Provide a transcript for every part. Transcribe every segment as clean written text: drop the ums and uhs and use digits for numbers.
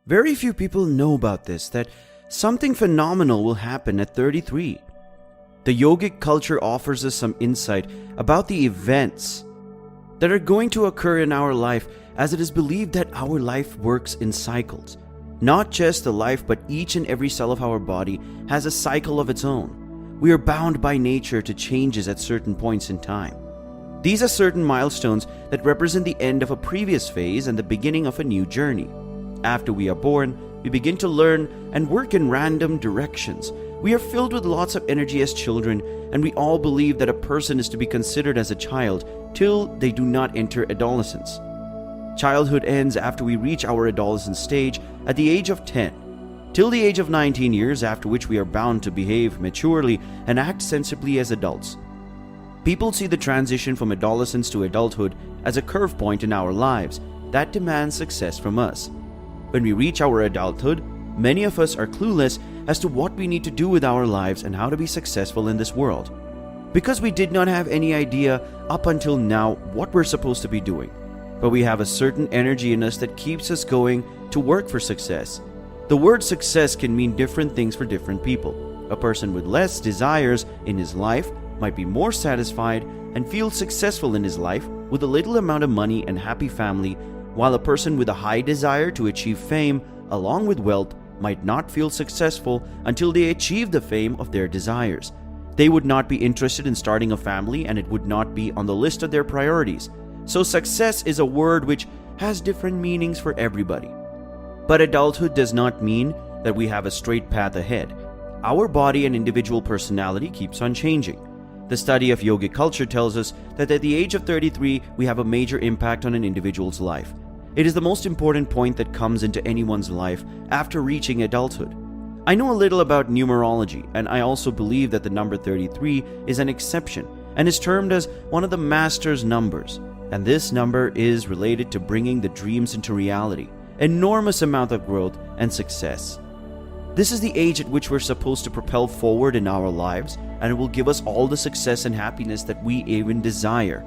Very few people know about this, that something phenomenal will happen at 33. The yogic culture offers us some insight about the events that are going to occur in our life, as it is believed that our life works in cycles. Not just the life, but each and every cell of our body has a cycle of its own. We are bound by nature to changes at certain points in time. These are certain milestones that represent the end of a previous phase and the beginning of a new journey. After we are born, we begin to learn and work in random directions. We are filled with lots of energy as children, and we all believe that a person is to be considered as a child till they do not enter adolescence. Childhood ends after we reach our adolescent stage at the age of 10, till the age of 19 years, after which we are bound to behave maturely and act sensibly as adults. People see the transition from adolescence to adulthood as a curve point in our lives that demands success from us. When we reach our adulthood, many of us are clueless as to what we need to do with our lives and how to be successful in this world, because we did not have any idea up until now what we're supposed to be doing. But we have a certain energy in us that keeps us going to work for success. The word success can mean different things for different people. A person with less desires in his life might be more satisfied and feel successful in his life with a little amount of money and happy family, while a person with a high desire to achieve fame along with wealth might not feel successful until they achieve the fame of their desires. They would not be interested in starting a family, and it would not be on the list of their priorities. So success is a word which has different meanings for everybody. But adulthood does not mean that we have a straight path ahead. Our body and individual personality keeps on changing. The study of yogic culture tells us that at the age of 33, we have a major impact on an individual's life. It is the most important point that comes into anyone's life after reaching adulthood. I know a little about numerology, and I also believe that the number 33 is an exception and is termed as one of the master's numbers. And this number is related to bringing the dreams into reality, enormous amount of growth and success. This is the age at which we're supposed to propel forward in our lives, and it will give us all the success and happiness that we even desire.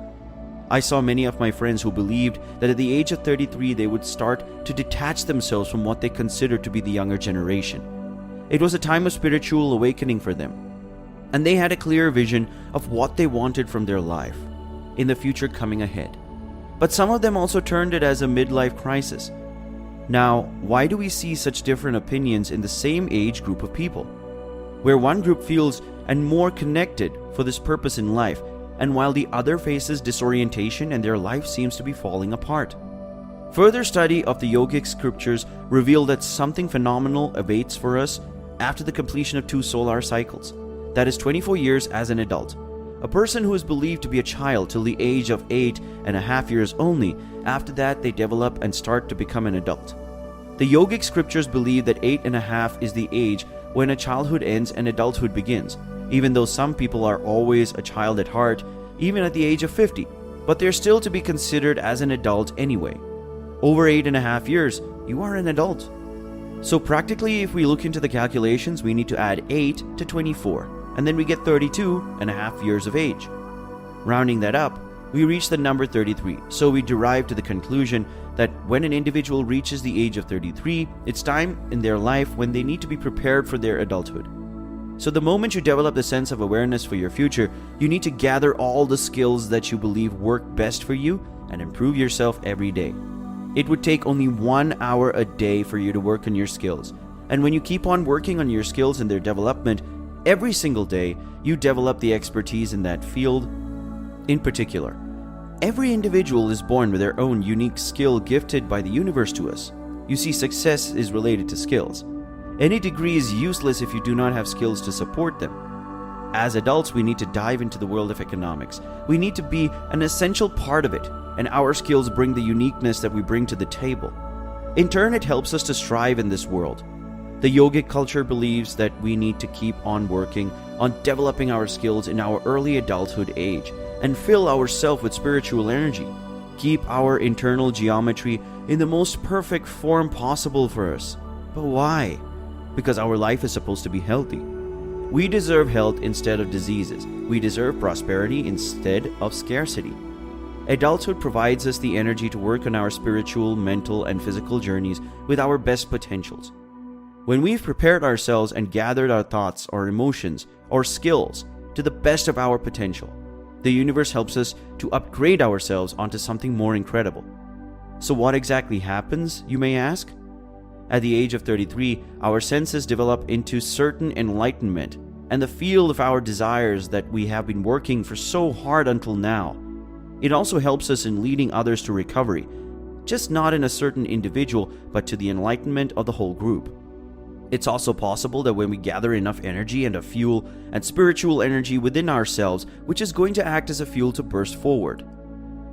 I saw many of my friends who believed that at the age of 33 they would start to detach themselves from what they considered to be the younger generation. It was a time of spiritual awakening for them, and they had a clear vision of what they wanted from their life in the future coming ahead. But some of them also turned it as a midlife crisis. Now, why do we see such different opinions in the same age group of people, where one group feels and more connected for this purpose in life, and while the other faces disorientation and their life seems to be falling apart? Further study of the yogic scriptures reveal that something phenomenal awaits for us after the completion of 2 solar cycles, that is 24 years as an adult. A person who is believed to be a child till the age of 8.5 years only, after that they develop and start to become an adult. The yogic scriptures believe that 8.5 is the age when a childhood ends and adulthood begins, even though some people are always a child at heart, even at the age of 50, but they're still to be considered as an adult anyway. Over 8.5 years, you are an adult. So practically, if we look into the calculations, we need to add 8 to 24, and then we get 32.5 years of age. Rounding that up, we reach the number 33, so we derive to the conclusion that when an individual reaches the age of 33, it's time in their life when they need to be prepared for their adulthood. So the moment you develop the sense of awareness for your future, you need to gather all the skills that you believe work best for you and improve yourself every day. It would take only 1 hour a day for you to work on your skills. And when you keep on working on your skills and their development, every single day, you develop the expertise in that field in particular. Every individual is born with their own unique skill gifted by the universe to us. You see, success is related to skills. Any degree is useless if you do not have skills to support them. As adults, we need to dive into the world of economics. We need to be an essential part of it, and our skills bring the uniqueness that we bring to the table. In turn, it helps us to strive in this world. The yogic culture believes that we need to keep on working on developing our skills in our early adulthood age and fill ourselves with spiritual energy. Keep our internal geometry in the most perfect form possible for us. But why? Because our life is supposed to be healthy. We deserve health instead of diseases. We deserve prosperity instead of scarcity. Adulthood provides us the energy to work on our spiritual, mental, and physical journeys with our best potentials. When we've prepared ourselves and gathered our thoughts or emotions or skills to the best of our potential, the universe helps us to upgrade ourselves onto something more incredible. So what exactly happens, you may ask? At the age of 33, our senses develop into certain enlightenment, and the field of our desires that we have been working for so hard until now. It also helps us in leading others to recovery, just not in a certain individual, but to the enlightenment of the whole group. It's also possible that when we gather enough energy and a fuel and spiritual energy within ourselves, which is going to act as a fuel to burst forward.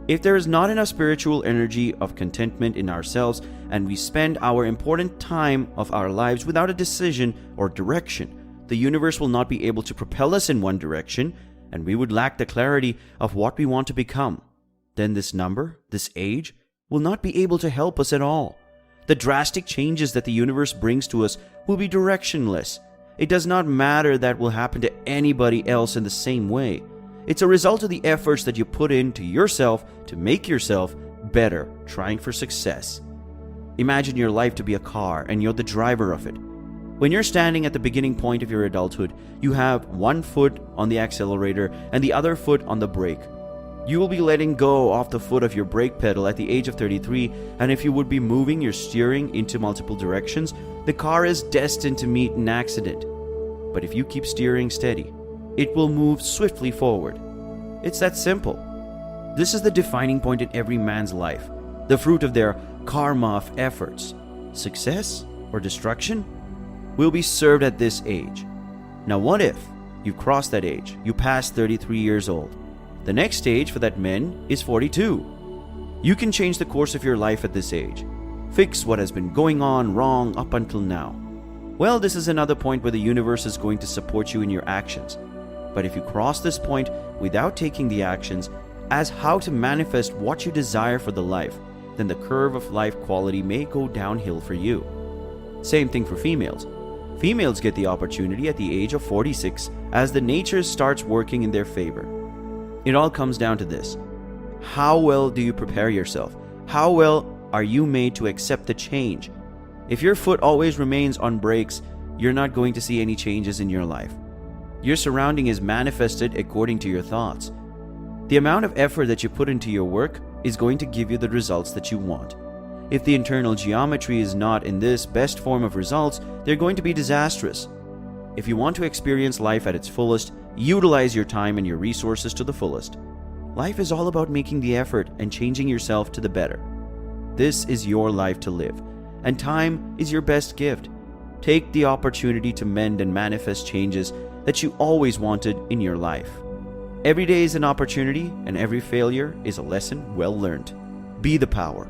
If there is not enough spiritual energy of contentment in ourselves, and we spend our important time of our lives without a decision or direction, the universe will not be able to propel us in one direction, and we would lack the clarity of what we want to become. Then this number, this age, will not be able to help us at all. The drastic changes that the universe brings to us will be directionless. It does not matter that will happen to anybody else in the same way. It's a result of the efforts that you put into yourself to make yourself better, trying for success. Imagine your life to be a car and you're the driver of it. When you're standing at the beginning point of your adulthood, you have one foot on the accelerator and the other foot on the brake. You will be letting go off the foot of your brake pedal at the age of 33, and if you would be moving your steering into multiple directions, the car is destined to meet an accident. But if you keep steering steady, it will move swiftly forward. It's that simple. This is the defining point in every man's life, the fruit of their karma of efforts. Success or destruction will be served at this age. Now what if you've crossed that age, you passed 33 years old? The next stage for that man is 42. You can change the course of your life at this age. Fix what has been going on wrong up until now. Well, this is another point where the universe is going to support you in your actions. But if you cross this point without taking the actions as how to manifest what you desire for the life, then the curve of life quality may go downhill for you. Same thing for females. Females get the opportunity at the age of 46 as the nature starts working in their favor. It all comes down to this. How well do you prepare yourself? How well are you made to accept the change? If your foot always remains on brakes, you're not going to see any changes in your life. Your surrounding is manifested according to your thoughts. The amount of effort that you put into your work is going to give you the results that you want. If the internal geometry is not in this best form of results, they're going to be disastrous. If you want to experience life at its fullest, utilize your time and your resources to the fullest. Life is all about making the effort and changing yourself to the better. This is your life to live, and time is your best gift. Take the opportunity to mend and manifest changes that you always wanted in your life. Every day is an opportunity, and every failure is a lesson well learned. Be the power.